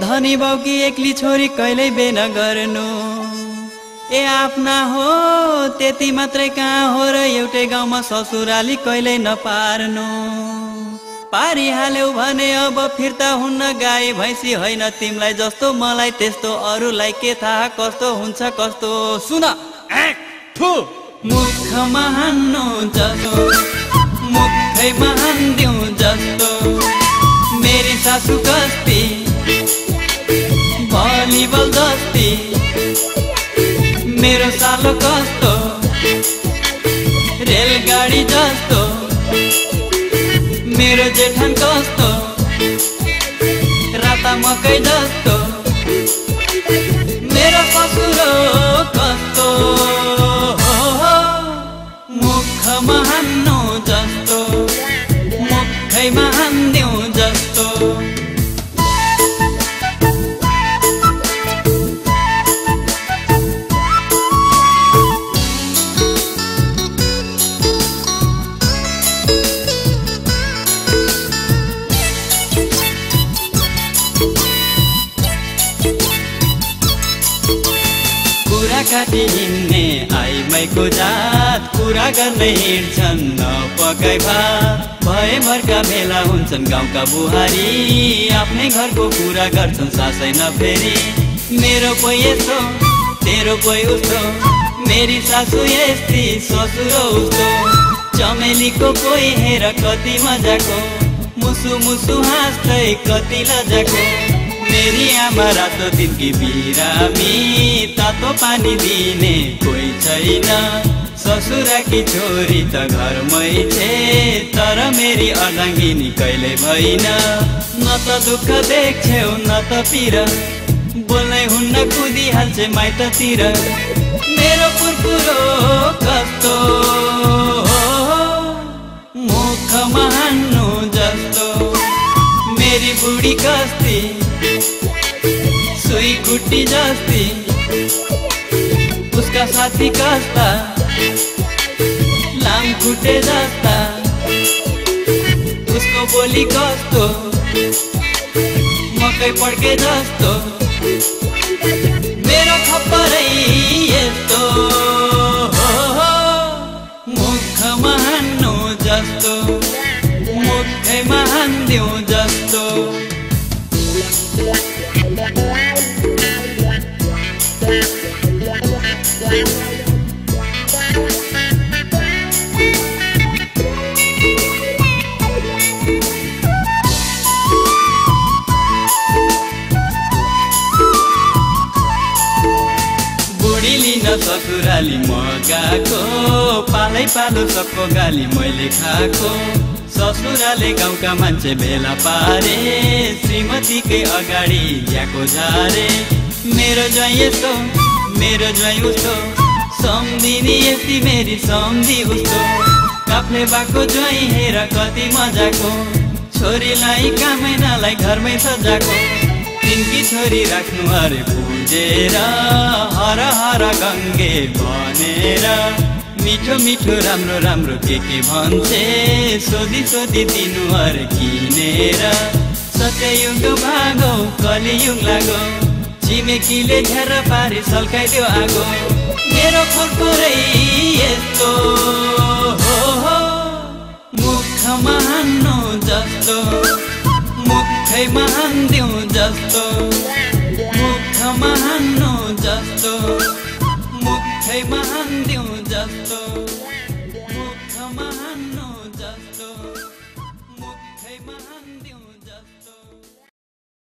धनी बाउकी एक्ली छोरी कहिल्यै बेन गर्नु ए आफ्ना हो त्यति मात्रै कहाँ हो र एउटै गाउँमा ससुराली कहिल्यै नपार्नु पारिहाल्यौ भने अब फिर्ता हुन्न गाई भैँसी होइन तिमलाई जस्तो मलाई त्यस्तो अरूलाई के थाहा कस्तो हुन्छ कस्तो सुन मुखमा हान्नु जस्तो मुखैमा हान्दिउँ जस्तो मेरी सासु कस्ती भलिबल जस्ती मेरो सालो कस्तो रेलगाडी जस्तो मेरो जेठान कस्तो राता मकै जस्तो मेरो ससुरो कस्तो मुखमा हान्नु जस्तो मुखैमा हान्दिउँ जस्तो काटी हिँड्ने आइमाईको जात कुरा गर्दै हिँड्छन् नपकाई भात भएभरका भेला हुन्छन् गाउँका बुहारी आफ्नै घरको कुरा गर्छन् सासै नफेरी मेरो पै यस्तो तेरो पै उस्तो मेरी सासु यस्ती ससुरो उस्तो चमेलीको कोही हेर कति मजाको मुसु मुसु हाँस्दै कति लजाको मेरी आमा रातो दिनकी बिरामी तातो पानी दिने कोही छैन ससुराकी छोरी त घरमै छे तर मेरी अर्धाङ्गिनी कहिल्यै भइन न त दुःख देख्छौ न त पीर बोल्नै हुन्न कुदिहाल्छे माइततिर मेरो पुर्पुरो कस्तो मुखमा हान्नु जस्तो मेरी बुढी कस्ती सुई कुट्टी जस्ती उसका साथी कस्ता लामखुट्टे जस्ता उसको बोली कस्तो मकै पड्के जस्तो मेरो खप्परै यस्तो मुखमा हान्नु जस्तो मुखैमा हान्दिउँ जस्तो बुढी लिन ससुराली म गएको पालै पालो सबको गाली मैले खाएको ससुराले गाउँका मान्छे भेला पारे श्रीमतीकै अगाडि याको झारे मेरो ज्वाइँ यस्तो मेरो ज्वाइँ उस्तो सम्धिनी यस्ती मेरी सम्धि उस्तो काफ्ले बाको ज्वाइँ हेर कति मजाको छोरीलाई कामैनालाई घरमै सजाको तिनकी छोरी राख्नु अरे पुजेर हर हर गङ्गे भनेर मिठो मिठो राम्रो राम्रो के भन्छे सोधी सोधी दिनु अरे किनेर सत्ययुग भागो कलियुग लागो छिमेकीले झ्यार पारी सल्काइदियो आगो मेरो फुर्फुरै यस्तो मुखमा हान्नु जस्तो मुखैमा हान्दिउँ जस्तो मुखमा हान्नु जस्तो मुखैमा हान्दिउँ जस्तो मुखमा हान्नु